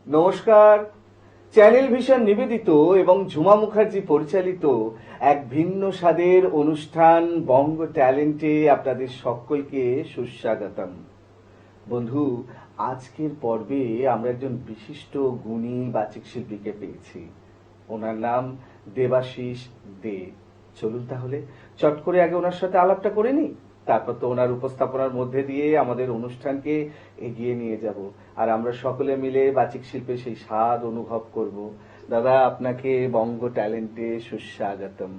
নমস্কার। Channel vision নিবেদিত এবং ঝুমা মুখার্জি পরিচালিত এক ভিন্ন স্বাদের অনুষ্ঠান বঙ্গ ট্যালেন্টে আপনাদের সকলকে সুস্বাগতম। বন্ধু, আজকের পর্বে আমরা একজন বিশিষ্ট গুণী বাচিক শিল্পীকে পেয়েছি। ওনার নাম দেবাশিস দে। চলুন তাহলে চট করে আগে ওনার সাথে আলাপটা করে নিই, তারপর তো ওনার উপস্থাপনার মধ্যে দিয়ে আমাদের অনুষ্ঠানকে এগিয়ে নিয়ে যাব, আর আমরা সকলে মিলে বাচিক শিল্পে সেই স্বাদ অনুভব করব। দাদা, আপনাকে বঙ্গ ট্যালেন্টে সুস্বাগতম।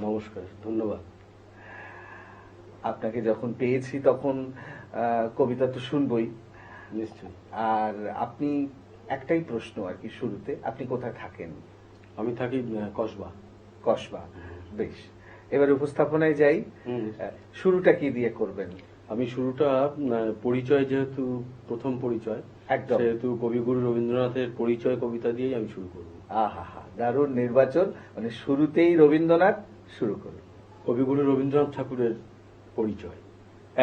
নমস্কার, ধন্যবাদ। আপনাকে যখন পেয়েছি তখন কবিতা তো শুনবই নিশ্চয়ই। আর আপনি একটাই প্রশ্ন আর কি শুরুতে, আপনি কোথায় থাকেন? আমি থাকি কসবা। কসবা, বেশ। এবার উপস্থাপনায় যাই। শুরুটা কি দিয়ে করবেন? আমি শুরুটা পরিচয়, যেহেতু প্রথম পরিচয়, একদম। সেহেতু কবিগুরু রবীন্দ্রনাথের পরিচয় কবিতা দিয়েই আমি শুরু করব। আহা, দারুণ নির্বাচন। মানে শুরুতেই রবীন্দ্রনাথ, শুরু করুন। কবিগুরু রবীন্দ্রনাথ ঠাকুরের পরিচয়।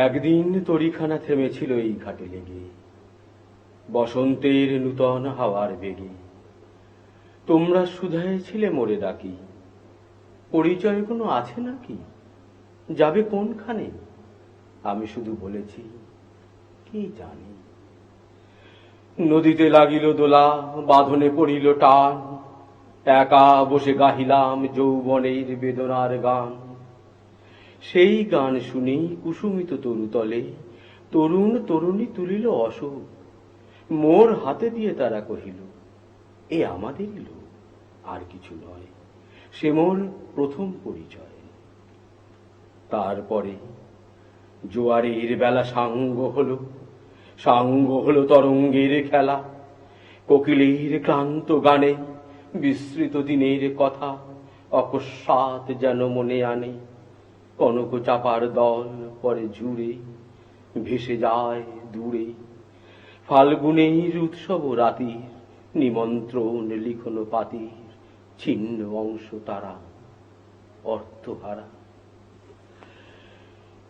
একদিন তরিখানা থেমেছিল এই ঘাটে লেগে, বসন্তের নূতন হাওয়ার বেগে। তোমরা শুধাইছিলে মোরে ডাকি, পরিচয় কোনো আছে নাকি, যাবে কোনখানে? আমি শুধু বলেছি কি জানি। নদীতে লাগিল দোলা, বাঁধনে পড়িল টান, একা বসে গাহিলাম যৌবনের বেদনার গান। সেই গান শুনি কুসুমিত তরুতলে তরুণ তরুণী তুলিল অশোক। মোর হাতে দিয়ে তারা কহিল, এ আমাদেরই লোক, আর কিছু নয়, সে মোর প্রথম পরিচয়। তারপরে জোয়ারের বেলা সাঙ্গ হলো তরঙ্গের খেলা। কোকিলের ক্লান্ত গানে বিস্মৃত দিনের কথা অকস্মাৎ যেন মনে আনে। কনক চাপার দল পরে জুড়ে ভেসে যায় দূরে। ফাল্গুনের উৎসব রাতির নিমন্ত্রণ লিখন পাতির ছিন্ন অংশ তারা অর্থহারা।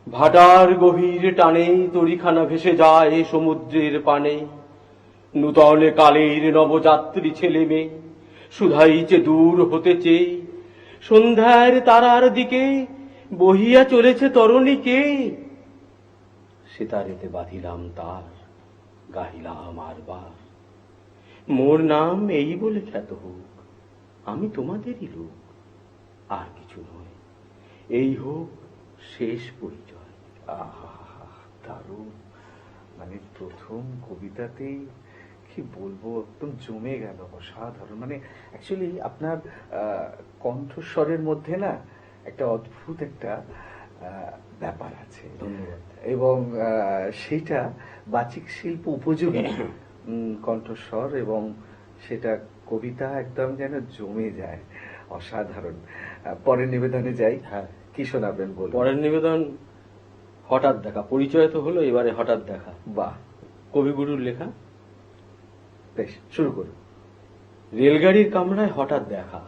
ভাটার গভীর টানে তরিখানা ভেসে যায় সমুদ্রের পানে। নূতন কালের নবযাত্রী ছেলে মেয়ে শুধাইছে দূর হতে চেয়ে। সন্ধ্যার তারার দিকে বহিয়া চলেছে তরণীকে। সেতারেতে বাঁধিলাম তার, গাহিলাম আরবার, মোর নাম এই বলে খ্যাত হোক, আমি তোমাদেরই লোক, আর কিছু নয়, এই হোক শেষ পরিচয়। আহা, দারুণ। মানে প্রথম কবিতাতেই কি বলবো, একদম জমে গেল, অসাধারণ। মানে অ্যাকচুয়ালি আপনার কণ্ঠস্বরের মধ্যে না একটা অদ্ভুত একটা ব্যাপার আছে। ধন্যবাদ। এবং সেটা বাচিক শিল্প উপযোগী কণ্ঠস্বর, এবং সেটা কবিতা একদম যেন জমে যায়, অসাধারণ। পরের নিবেদনে যাই। হ্যাঁ, কি শোনাবেন বলুন? পরের নিবেদন হঠাৎ দেখা। পরিচয় তো হলো, এবারে হঠাৎ দেখা। বাহ, কবিগুরুর লেখা। বেশ, শুরু করুন। রেলগাড়ির কামরায় হঠাৎ দেখা,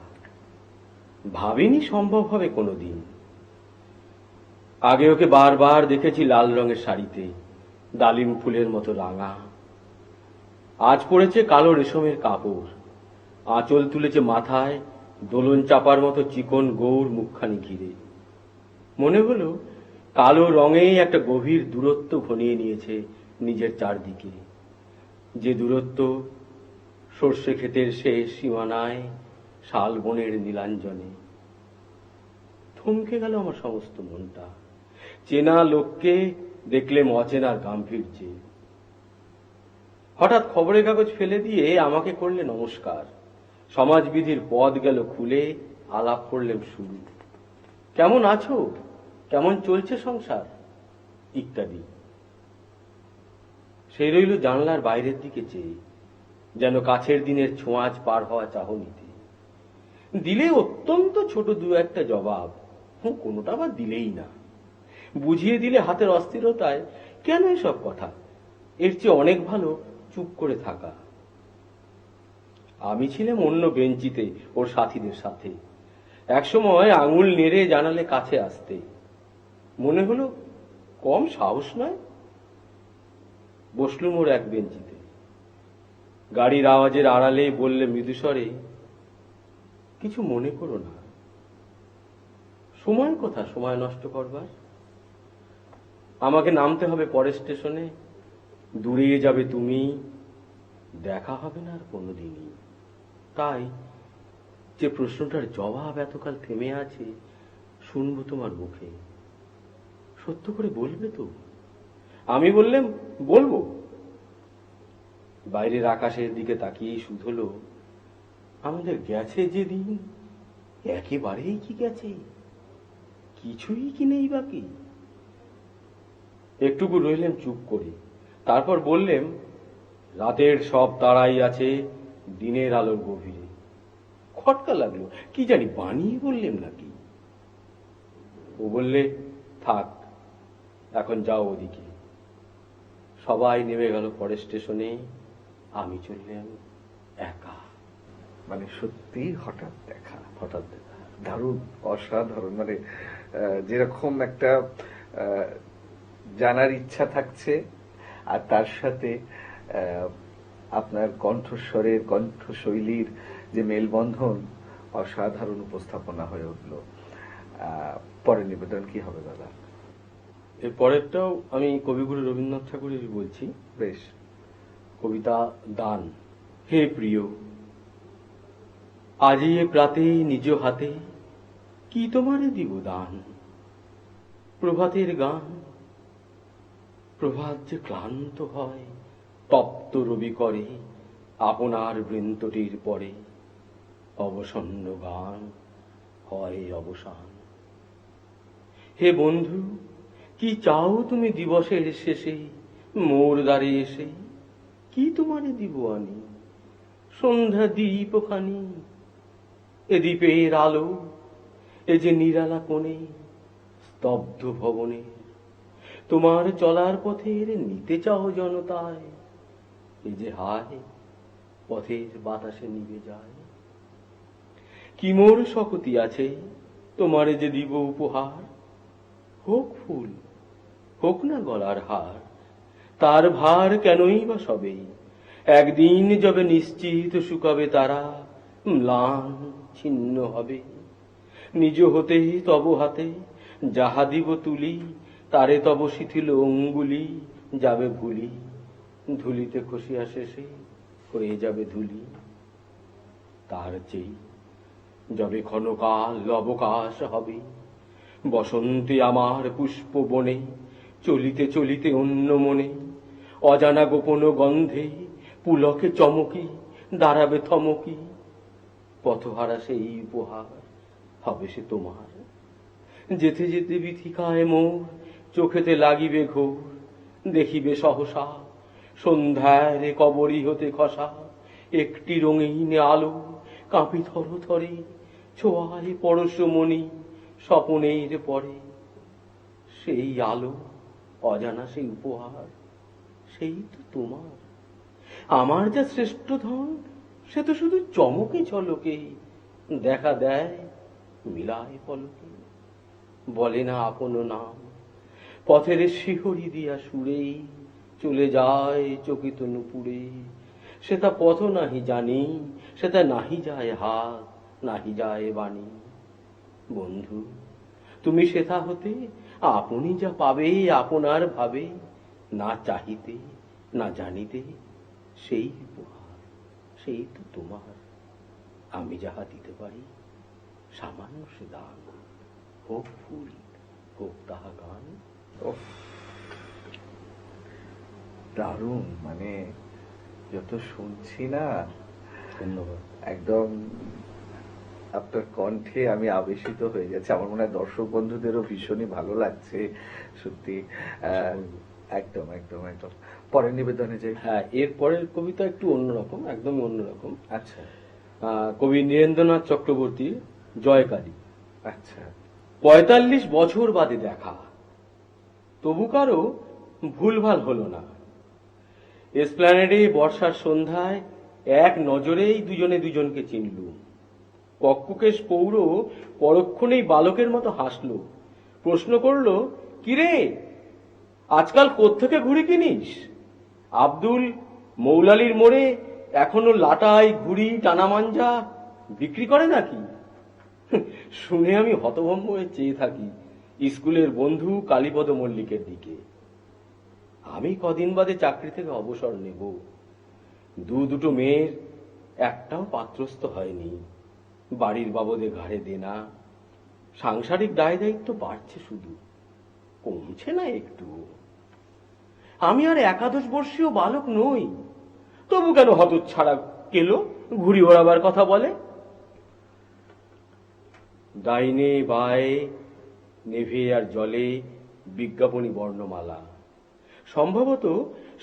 ভাবিনি সম্ভব হবে কোনোদিন। আগে ওকে বারবার দেখেছি লাল রঙের শাড়িতে, ডালিম ফুলের মতো রাঙা। আজ পড়েছে কালো রেশমের কাপড়, আঁচল তুলেছে মাথায়, দোলন চাপার মতো চিকন গৌর মুখখানি ঘিরে। মনে হলো কালো রঙেই একটা গভীর দূরত্ব ঘনিয়ে নিয়েছে নিজের চারদিকে, যে দূরত্ব সর্ষে ক্ষেতের শেষ সীমানায় শাল বনের নীলাঞ্জনে। থমকে গেল আমার সমস্ত মনটা, চেনা লোককে দেখলেম অচেনার গাম্ভীর্যে। হঠাৎ খবরের কাগজ ফেলে দিয়ে আমাকে করলে নমস্কার, সমাজবিধির পদ গেল খুলে, আলাপ করলেম শুরু। কেমন আছো, কেমন চলছে সংসার, ইত্যাদি। সেই রইল জানলার বাইরের দিকে চেয়ে, যেন কাছের দিনের ছোঁয়াচ পার হওয়া চাহনিতে। দিলে অত্যন্ত ছোট দু একটা জবাব, কোনোটা বা দিলেই না। বুঝিয়ে দিলে হাতের অস্থিরতায় কেন এসব কথা, এর চেয়ে অনেক ভালো চুপ করে থাকা। আমি ছিলাম অন্য বেঞ্চিতে ওর সাথীদের সাথে। একসময় আঙুল নেড়ে জানালে কাছে আসতে, মনে হলো কম সাহস নয়। বসলুম ওর এক বেঞ্চিতে। গাড়ির আওয়াজের আড়ালে বললে মৃদুস্বরে, কিছু মনে করো না। সময় কোথা সময় নষ্ট করবার? আমাকে নামতে হবে পরের স্টেশনে, দূরে যাবে তুমি, দেখা হবে না আর কোনোদিনই। তাই যে প্রশ্নটার জবাব এতকাল থেমে আছে, শুনবো তোমার মুখে। সত্য করে বলবে তো? আমি বললাম বলবো। বাইরের আকাশের দিকে তাকিয়েই শুধলো, আমাদের গেছে যেদিন একেবারেই কি গেছে, কিছুই কি নেই বাকি। একটুকু রইলেন চুপ করে, তারপর বললেন, রাতের সব তারাই আছে দিনের আলোর গভীরে। খটকা লাগলো, কি জানি বানিয়ে বললেন নাকি। ও বললে, থাক এখন যাও ওদিকে। সবাই নেমে গেল পরের স্টেশনে, আমি চললাম একা। মানে সত্যি হঠাৎ দেখা, হঠাৎ দেখা। দারুণ, অসাধারণ। মানে যেরকম একটা জানার ইচ্ছা থাকছে, আর তার সাথে আপনার কণ্ঠস্বরের, কণ্ঠশৈলীর যে মেলবন্ধন, অসাধারণ উপস্থাপনা হয়ে উঠল। পরের নিবেদন কি হবে দাদা? এর পরেরটাও আমি কবিগুরু রবীন্দ্রনাথ ঠাকুরের বলছি। বেশ। কবিতা দান। হে প্রিয়, আজি এ প্রাতে নিজ হাতে কি তোমারে দিব দান। প্রভাতের গান, প্রভাত যে ক্লান্ত হয়, তপ্ত রবি করে আপনার বৃন্তটির পরে, অবসন্ন গান হয় অবসান। হে বন্ধু, কি চাও তুমি দিবসের শেষে মোর দ্বারে এসে, কি তোমারে দিব আনি। সন্ধ্যা দ্বীপ খানি, এ দ্বীপের আলো, এ যে নিরালা কোণে স্তব্ধ ভবনে, তোমার চলার পথের নিতে চাও জনতায়, এ যে হায় পথের বাতাসে নিভে যায়। কি মোর শকতি আছে তোমারে যে দিব উপহার, হোক ফুল হোক না গলার হার, তার ভার কেনই বা সবে, একদিন যবে নিশ্চিত শুকাবে তারা, ম্লান ছিন্ন হবে। নিজ হতে তব হাতে যাহা দিব তুলি, তারে তব শিথিল অঙ্গুলি যাবে ভুলি, ধুলিতে খসিয়া শেষে হয়ে যাবে ধুলি। তার চেয়ে যবে ক্ষণকাল অবকাশ হবে, বসন্তে আমার পুষ্প বনে চলিতে চলিতে অন্য মনে, অজানা গোপন গন্ধে পুলকে চমকি দাঁড়াবে থমকি, পথহারা সেই উপহার হবে সে তোমার। যেতে যেতে বিথিকায় মোর চোখেতে লাগিবে ঘোর, দেখিবে সহসা সন্ধ্যার কবরী হতে খসা একটি রঙিন আলো, কাঁপি থর থরে ছোঁয়ায় পরশমণি স্বপনের পরে। সেই আলো, অজানা সেই উপহার, সেই তো তোমার। আমার যা শ্রেষ্ঠ ধন, সে তো শুধু চমকে ঝলকে দেখা দেয় মিলায় পলকে, বলে না আপন নাম, পথের শিহরি দিয়া সুরে চলে যায় চকিত নুপুরে। সে তা পথ নাহি জানি, সে তা নাহি যায় হাত, নাহি যায় বাণী। বন্ধু, তুমি সেথা হতে আপনি যা পাবে আপনার ভাবে, না চাহিতে না জানিতে, সেই উপহার, সেই তো তোমার। আমি যাহা দিতে পারি সামান্য সে দান, হোক ফুল হোক তাহা গান। উফ, দারুণ। মানে যত শুনছি না, ধন্যবাদ। একদম আপনার কণ্ঠে আমি আবেশিত হয়ে যাচ্ছি। আমার মনে হয় দর্শক বন্ধুদেরও ভীষণই ভালো লাগছে সত্যি। একদম একদম একদম। পরের নিবেদনে যাই। হ্যাঁ, এর পরের কবিতা একটু অন্যরকম, একদমই অন্যরকম। আচ্ছা কবি নীরেন্দ্রনাথ চক্রবর্তীর জয়কালী। আচ্ছা। ৪৫ বছর বাদে দেখা, তবু কারো ভুলভাল হলো না। এসপ্ল্যানেডে বর্ষার সন্ধ্যায় এক নজরেই দুজনে দুজনকে চিনলুম। কক্ষকেশ পৌর পরক্ষণেই বালকের মতো হাসলো, প্রশ্ন করলো, কিরে আজকাল কোত্থেকে ঘুড়ি কিনিস? আব্দুল মৌলালির মোড়ে এখনো লাটাই ঘুড়ি টানা মাঞ্জা বিক্রি করে নাকি? শুনে আমি হতভম্ব হয়ে চেয়ে থাকি স্কুলের বন্ধু কালীপদ মল্লিকের দিকে। আমি কদিন বাদে চাকরি থেকে অবসর নেব। দুটো মেয়ের একটাও পাত্রস্থ হয়নি। বাড়ির বাবদে ঘাড়ে দেনা, সাংসারিক দায় দায়িত্ব বাড়ছে, শুধু কমছে না একটু। আমি আর 11 বর্ষীয় বালক নই, তবু কেন হতচ্ছাড়া কেলো ঘুড়ি ওড়াবার কথা বলে? ডাইনে বায়ে নেভে আর জলে বিজ্ঞাপনী বর্ণমালা। সম্ভবত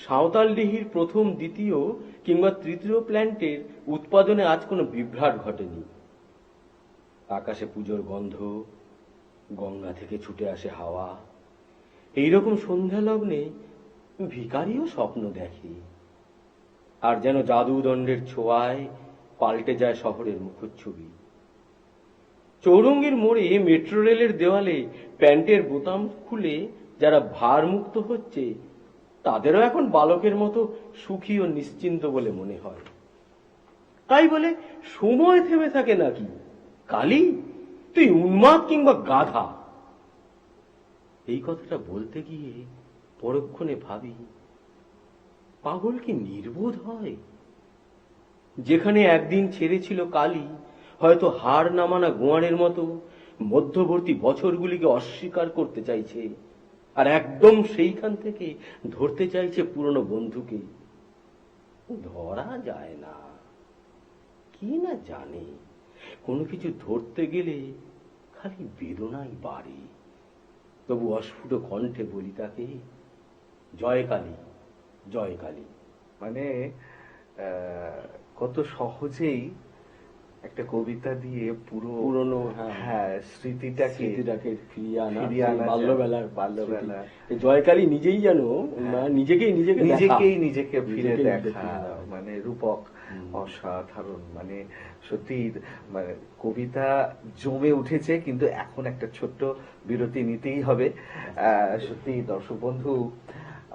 সাঁওতালডিহির প্রথম, দ্বিতীয় কিংবা তৃতীয় প্ল্যান্টের উৎপাদনে আজ কোনো বিভ্রাট ঘটেনি। আকাশে পুজোর গন্ধ, গঙ্গা থেকে ছুটে আসে হাওয়া। এইরকম সন্ধ্যা লগ্নে ভিখারিও স্বপ্ন দেখে, আর যেন জাদুদণ্ডের ছোঁয়ায় পাল্টে যায় শহরের মুখচ্ছবি। চৌরঙ্গীর মোড়ে মেট্রো রেলের দেওয়ালে প্যান্টের বোতাম খুলে যারা ভার মুক্ত হচ্ছে, তাদেরও এখন বালকের মতো সুখী ও নিশ্চিন্ত বলে মনে হয়। তাই বলে সময় থেমে থাকে নাকি? কালী, তুই উন্মাদ কিংবা গাধা। এই কথাটা বলতে গিয়ে পরক্ষণে ভাবি, পাগল কি নির্বোধ হয়? যেখানে একদিন ছেড়েছিল কালী, হয়তো হার না মানা গোয়ারের মতো মধ্যবর্তী বছরগুলিকে অস্বীকার করতে চাইছে, আর একদম সেইখান থেকে ধরতে চাইছে পুরনো বন্ধুকে। ধরা যায় না, কি না জানে, কোনো কিছু ধরতে গেলে খালি বেদনাই বাড়ে। তবু অস্ফুট কণ্ঠে বলি তাকে, জয় কালী, জয় কালী। মানে কত সহজেই একটা কবিতা দিয়ে পুরনো স্মৃতিটাকে ফিরিয়ে আনা, ফিরিয়ে আনা যায়। বাল্যবেলার বাল্যবেলা। স্মৃতি। জয়কালী নিজেই যেন নিজেকে ফিরে দেখা, মানে রূপক অসাধারণ। মানে সত্যি, মানে কবিতা জমে উঠেছে, কিন্তু এখন একটা ছোট্ট বিরতি নিতেই হবে। সত্যি দর্শক বন্ধু,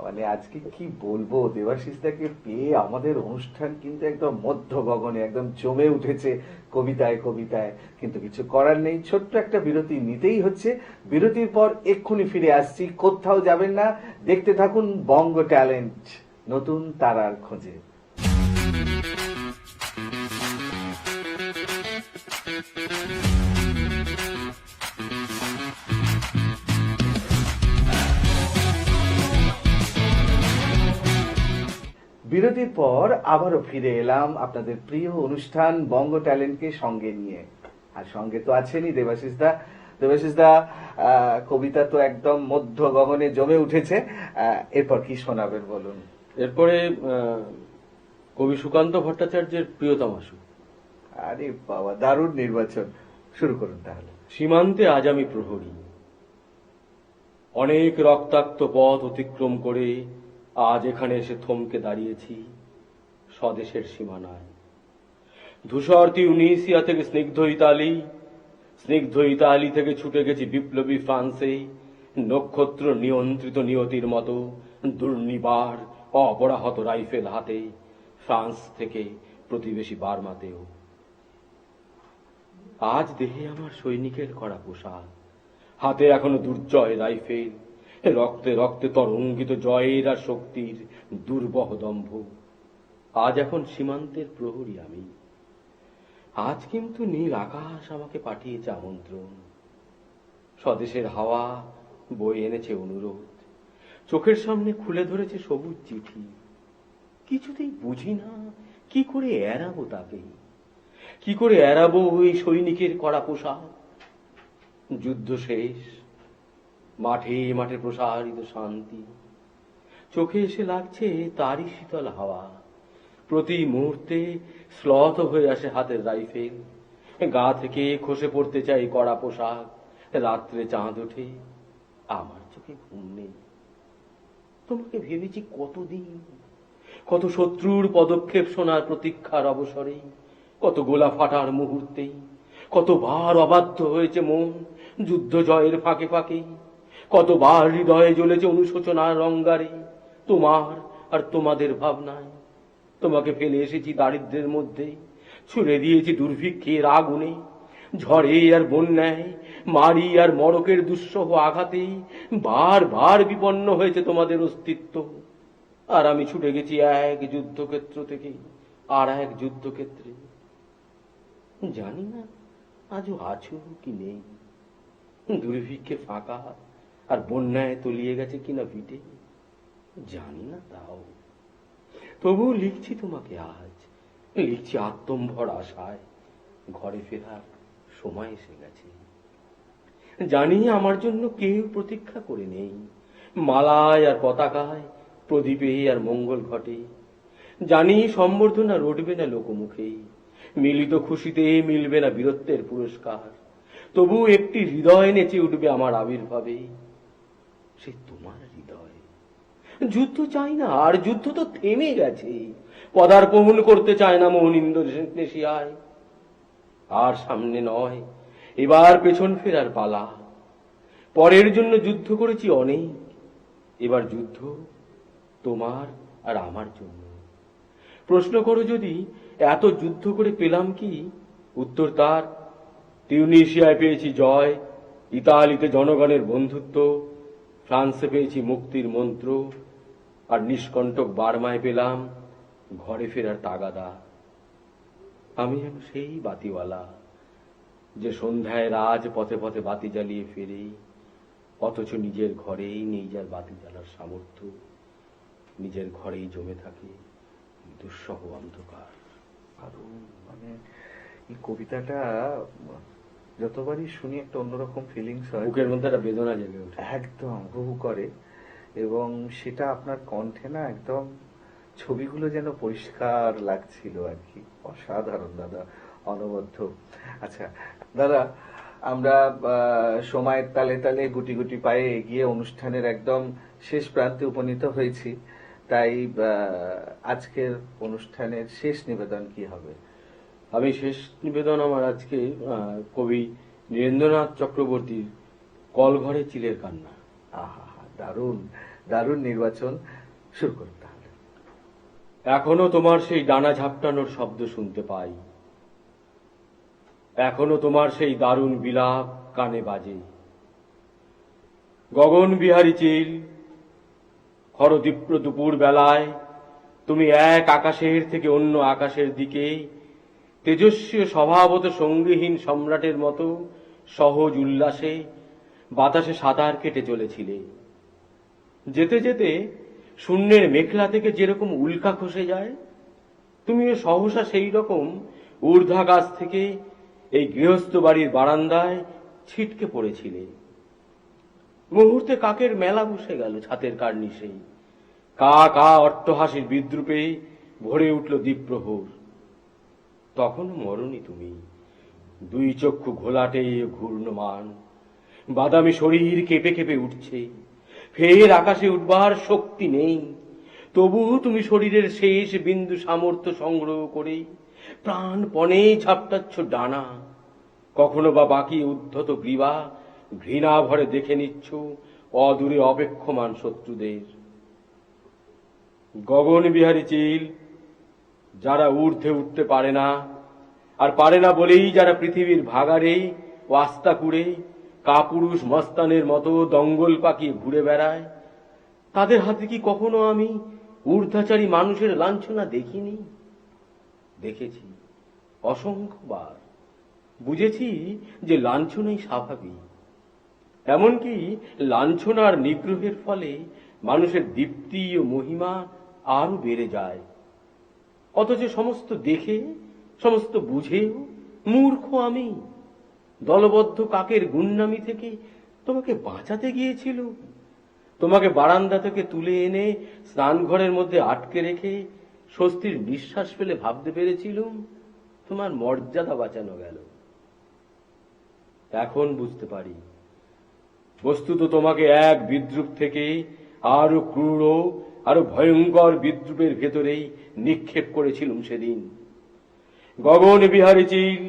মানে আজকে কি বলবো, দেবাশিসদাকে পেয়ে আমাদের অনুষ্ঠান কিন্তু একদম মধ্য গগনে একদম জমে উঠেছে কবিতায় কবিতায়। কিন্তু কিছু করার নেই, ছোট্ট একটা বিরতি নিতেই হচ্ছে। বিরতির পর এক্ষুনি ফিরে আসছি, কোথাও যাবেন না, দেখতে থাকুন বঙ্গ ট্যালেন্ট, নতুন তারার খোঁজে। বিরতির পর আবারও ফিরে এলাম আপনাদের প্রিয় অনুষ্ঠান বঙ্গ ট্যালেন্টকে সঙ্গে নিয়ে। আর সঙ্গে তো আছেনই দেবাশিসদা। দেবাশিসদা, কবিতা তো একদম মধ্য গগনে জমে উঠেছে, এরপর কি শোনাবেন বলুন? এরপরে কবি সুকান্ত ভট্টাচার্যের প্রিয়তমাশু। আরে বাবা, দারুণ নির্বাচন, শুরু করুন তাহলে। সীমান্তে আজ আমি প্রহরী, অনেক রক্তাক্ত পথ অতিক্রম করে আজ এখানে এসে থমকে দাঁড়িয়েছি স্বদেশের সীমানায়। ধূসর তিউনিসিয়া থেকে স্নিগ্ধ ইতালি থেকে ছুটে গেছি বিপ্লবী ফ্রান্সে, নক্ষত্র নিয়ন্ত্রিত নিয়তির মতো দুর্নিবার অপরাহত রাইফেল হাতে, ফ্রান্স থেকে প্রতিবেশী বার্মাতেও। আজ দেহে আমার সৈনিকের করা পোশাক, হাতে এখনো দুর্জয় রাইফেল, রক্তে রক্তে তরঙ্গিত জয়ের আর শক্তির দুর্বহ দম্ভ। আজ এখন সীমান্তের প্রহরী আমি। আজ কিন্তু নীল আকাশ আমাকে পাঠিয়েছে আমন্ত্রণ, স্বদেশের হাওয়া বয়ে এনেছে অনুরোধ, চোখের সামনে খুলে ধরেছে সবুজ চিঠি। কিছুতেই বুঝি না কি করে এড়াবো তাকে, কি করে এড়াবো ওই সৈনিকের করা পোশাক। যুদ্ধ শেষ, মাঠে মাঠে প্রসারিত শান্তি, চোখে এসে লাগছে তারই শীতল হাওয়া। প্রতি মুহূর্তে শ্লথ হয়ে আসে হাতের রাইফেল, গা থেকে খসে পড়তে চাই কড়া পোশাক। রাত্রে চাঁদ ওঠে, আমার চোখে ঘুম নেই। তোমাকে ভেবেছি কতদিন, কত শত্রুর পদক্ষেপ শোনার প্রতীক্ষার অবসরে, কত গোলা ফাটার মুহূর্তেই, কতবার অবাধ্য হয়েছে মন যুদ্ধ জয়ের ফাঁকে ফাঁকে, কতবার হৃদয়ে জ্বলেছে অনুশোচনার অঙ্গারে তোমার আর তোমাদের ভাবনায়। তোমাকে ফেলে এসেছি দারিদ্র্যের মধ্যে, ছুড়ে দিয়েছি দুর্ভিক্ষের আগুনে, ঝড়ে আর বন্যায়, মারি আর মড়কের দুঃসহ আঘাতে বার বার বিপন্ন হয়েছে তোমাদের অস্তিত্ব। আর আমি ছুটে গেছি এক যুদ্ধক্ষেত্র থেকে আর এক যুদ্ধক্ষেত্রে। জানি না আজও আছো কি নেই, দুর্ভিক্ষে ফাঁকা আর বন্যায় তলিয়ে গেছে কিনা ভিটে, জানি না তাও। তবু লিখছি তোমাকে আজ, লিখছি আত্মম্ভর আশায়, ঘরে ফেরার সময় এসে গেছে। জানি আমার জন্য কেউ প্রতীক্ষা করে নেই, মালায় আর পতাকায়, প্রদীপে আর মঙ্গল ঘটে। জানি সম্বর্ধনা রটবে না লোকমুখে, মিলিত খুশিতে মিলবে না বীরত্বের পুরস্কার। তবু একটি হৃদয় নেচে উঠবে আমার আবির্ভাবে, সে তোমার হৃদয়। যুদ্ধ চাই না, আর যুদ্ধ তো থেমে গেছে। পদার্পণ করতে চায় না মোহন ইন্দোনেশিয়ায়। আর সামনে নয়, এবার পেছন ফেরার পালা। পরের জন্য যুদ্ধ করেছি অনেক, এবার যুদ্ধ তোমার আর আমার জন্য। প্রশ্ন করো যদি এত যুদ্ধ করে পেলাম কি, উত্তর তার টিউনিশিয়ায় পেয়েছি জয়, ইতালিতে জনগণের বন্ধুত্ব, ফ্রান্সে পেয়েছি মুক্তির মন্ত্র, আর নিষ্কণ্টক বার্মায় পেলাম ঘরে ফেরার তাগাদা। আমি যেন সেই বাতিওয়ালা যে সন্ধ্যায় রাজ পথে পথে বাতি জ্বালিয়ে ফেরে, অথচ নিজের ঘরেই নেই যার বাতি জ্বালার সামর্থ্য, নিজের ঘরেই জমে থাকে দুঃসহ অন্ধকার। আরো মানে এই কবিতাটা যতবারই শুনি একটা অন্যরকম ফিলিংস হয়, বুকের মধ্যে একটা বেদনা জেগে ওঠে। একদম হু করে, এবং সেটা আপনার কণ্ঠে না একদম ছবিগুলো যেন পরিষ্কার লাগছিল আর কি। অসাধারণ দাদা, অনবদ্য। আচ্ছা দাদা, আমরা সময়ের তালে তালে গুটি গুটি পায়ে এগিয়ে অনুষ্ঠানের একদম শেষ প্রান্তে উপনীত হয়েছি, তাই আজকের অনুষ্ঠানের শেষ নিবেদন কি হবে? আমি শেষ নিবেদন আমার আজকে কবি নীরেন্দ্রনাথ চক্রবর্তীর কলঘরে চিলের কান্না। আহা, দারুণ দারুণ নির্বাচন, শুরু করতে তাহলে। এখনো তোমার সেই ডানা ঝাপটানোর শব্দ শুনতে পাই, এখনো তোমার সেই দারুণ বিলাপ কানে বাজে। গগন বিহারী চিল, খরতীব্র দুপুর বেলায় তুমি এক আকাশের থেকে অন্য আকাশের দিকে তেজস্বী স্বভাবত সঙ্গীহীন সম্রাটের মতো সহজ উল্লাসে বাতাসে সাঁতার কেটে চলেছিলে। যেতে যেতে শূন্যের মেখলা থেকে যেরকম উল্কা খসে যায়, তুমিও সহসা সেই রকম ঊর্ধ্বাকাশ থেকে এই গৃহস্থ বাড়ির বারান্দায় ছিটকে পড়েছিলে। মুহূর্তে কাকের মেলা বসে গেল ছাতের কার্নিশেই, কা কা অট্টহাসির বিদ্রুপে ভরে উঠল দ্বীপ্রহর। তখনও মরনি তুমি, দুই চক্ষু ঘোলাটে ঘূর্ণমান, বাদামি শরীর কেঁপে কেঁপে উঠছে, ফের আকাশে উঠবার শক্তি নেই। তবু তুমি শরীরের শেষ বিন্দু সামর্থ্য সংগ্রহ করে প্রাণপণে ঝাপটাচ্ছ ডানা। কখনো বা বাকি উদ্ধত গ্রীবা ঘৃণা ভরে দেখে নিচ্ছ অদূরে অপেক্ষমান শত্রুদের। গগন বিহারী চিল, যারা ঊর্ধ্বে উঠতে পারে না, আর পারে না বলেই যারা পৃথিবীর ভাগাড়ে ও আস্তা কুড়ে কাপুরুষ মস্তানের মতো দঙ্গল পাকিয়ে ঘুরে বেড়ায়, তাদের হাতে কি কখনো আমি ঊর্ধ্বাচারী মানুষের লাঞ্ছনা দেখিনি? দেখেছি অসংখ্যবার, বুঝেছি যে লাঞ্ছনাই স্বাভাবিক। এমনকি লাঞ্ছনার নিগ্রহের ফলে মানুষের দীপ্তি ও মহিমা আরো বেড়ে যায়। অথচ সমস্ত দেখে, সমস্ত বুঝেও মূর্খ আমি। দলবদ্ধ কাকের গুন্ডামি থেকে তোমাকে বাঁচাতে গিয়েছিল, তোমাকে বারান্দা থেকে তুলে এনে স্নানঘরের মধ্যে আটকে রেখে স্বস্তির নিঃশ্বাস ফেলে ভাবতে পেরেছিলুম তোমার মর্যাদা বাঁচানো গেল। এখন বুঝতে পারি, বস্তুত তোমাকে এক বিদ্রুপ থেকে আরো ক্রূর, আরো ভয়ঙ্কর বিদ্রুপের ভেতরেই নিক্ষেপ করেছিলুম সেদিন। গগন বিহারী চিল,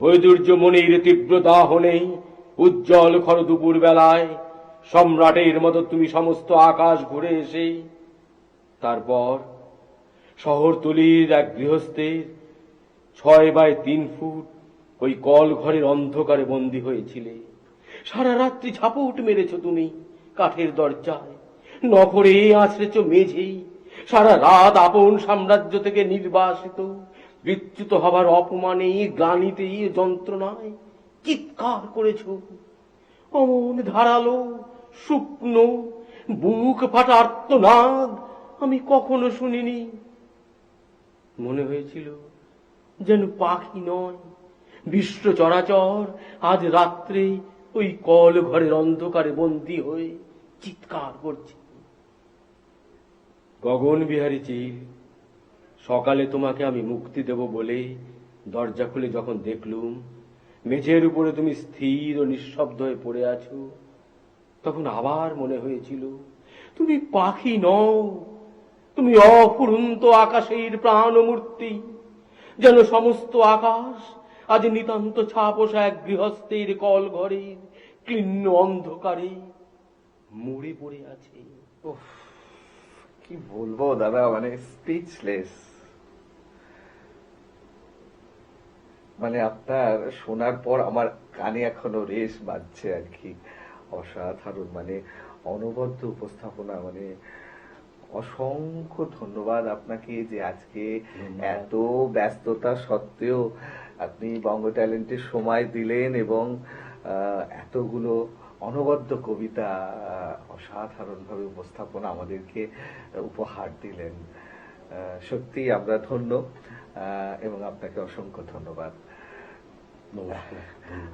বৈদুর্য মনির তীব্র দাহনে উজ্জ্বল খর দুপুর বেলায় সম্রাটের মতো তুমি সমস্ত আকাশ ঘুরে এসে তারপর শহরতলির এক গৃহস্থের 6x3 ফুট ওই কল ঘরের অন্ধকারে বন্দী হয়েছিলে। সারা রাত্রি ঝাপট মেরেছ তুমি কাঠের দরজায়, নখরে আছড়েছ মেঝেই। সারা রাত আপন সাম্রাজ্য থেকে নির্বাসিত, বিচ্যুত হবার অপমানে, গ্লানিতে, যন্ত্রণায় চিৎকার করেছ। অমন ধারালো, শুকনো, বুক ফাটা আর্তনাদ আমি কখনো শুনিনি। মনে হয়েছিল যেন পাখি নয়, বিশ্ব চরাচর আজ রাত্রে ওই কল ঘরের অন্ধকারে বন্দী হয়ে চিৎকার করছে। গগন বিহারী চিল, সকালে তোমাকে আমি মুক্তি দেব বলে দরজা খুলে যখন দেখলুম মেঝের উপরে তুমি স্থির ও নিঃশব্দ হয়ে পড়ে আছো, তখন আবার মনে হয়েছিল তুমি পাখি নও, তুমি অফুরন্ত আকাশের প্রাণমূর্তি। যেন সমস্ত আকাশ আজ নিতান্ত ছাপোষা এক গৃহস্থের কল ঘরের ক্লিন্ন অন্ধকারে মরে পড়ে আছে। উফ, কি বলবো দাদা, মানে স্পিচলেস। মানে আপনার শোনার পর আমার কানে এখনো রেশ বাজছে আর কি। অসাধারণ, মানে অনবদ্য উপস্থাপনা। মানে অসংখ্য ধন্যবাদ আপনাকে যে আজকে এত ব্যস্ততা সত্ত্বেও আপনি বঙ্গ ট্যালেন্টের সময় দিলেন এবং এতগুলো অনবদ্য কবিতা অসাধারণভাবে উপস্থাপনা আমাদেরকে উপহার দিলেন। সত্যি আমরা ধন্য এবং আপনাকে অসংখ্য ধন্যবাদ।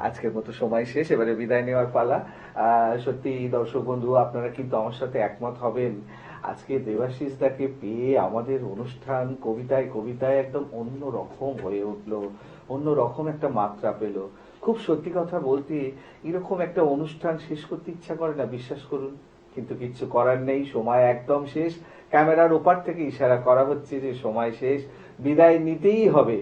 আজকের মতো সময় শেষ, এবারে বিদায় নেওয়ার পালা। সত্যি দর্শক বন্ধু, আপনারা কিন্তু আমার সাথে একমত হবেন, আজকে দেবাশিস দাকে পেয়ে আমাদের অনুষ্ঠান কবিতায় কবিতায় একদম অন্য রকম হয়ে উঠলো, অন্য রকম একটা মাত্রা পেল। খুব সত্যি কথা বলতে এরকম একটা অনুষ্ঠান শেষ করতে ইচ্ছা করে না, বিশ্বাস করুন, কিন্তু কিচ্ছু করার নেই, সময় একদম শেষ। ক্যামেরার ওপার থেকে ইশারা করা হচ্ছে যে সময় শেষ, বিদায় নিতেই হবে।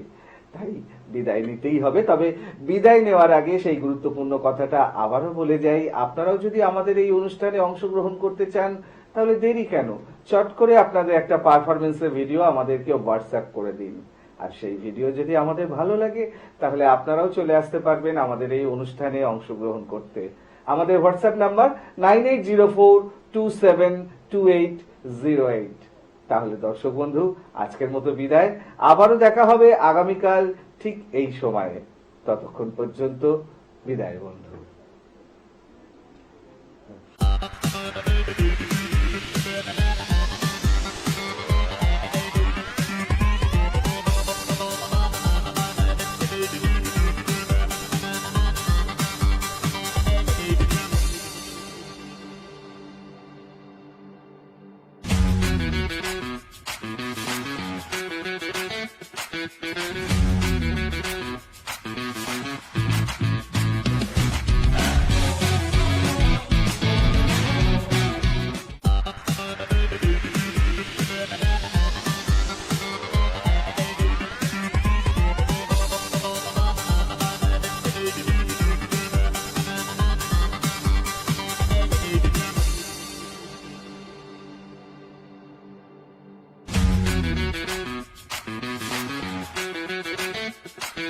তাই বিদায় নিতেই হবে। তবে বিদায় নেওয়ার আগে সেই গুরুত্বপূর্ণ কথাটা আবারও বলে যাই, আপনারাও যদি আমাদের এই অনুষ্ঠানে অংশগ্রহণ করতে চান তাহলে দেরি কেন, চট করে আপনাদের একটা পারফরমেন্সের ভিডিও আমাদেরকে হোয়াটসঅ্যাপ করে দিন। আর সেই ভিডিও যদি আমাদের ভালো লাগে তাহলে আপনারাও চলে আসতে পারবেন আমাদের এই অনুষ্ঠানে অংশগ্রহণ করতে। আমাদের হোয়াটসঅ্যাপ নাম্বার 9804272808। তাহলে দর্শক বন্ধু, আজকের মতো বিদায়। আবারও দেখা হবে আগামীকাল ঠিক এই সময়ে। ততক্ষণ পর্যন্ত বিদায় বন্ধু।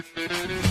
Thank you.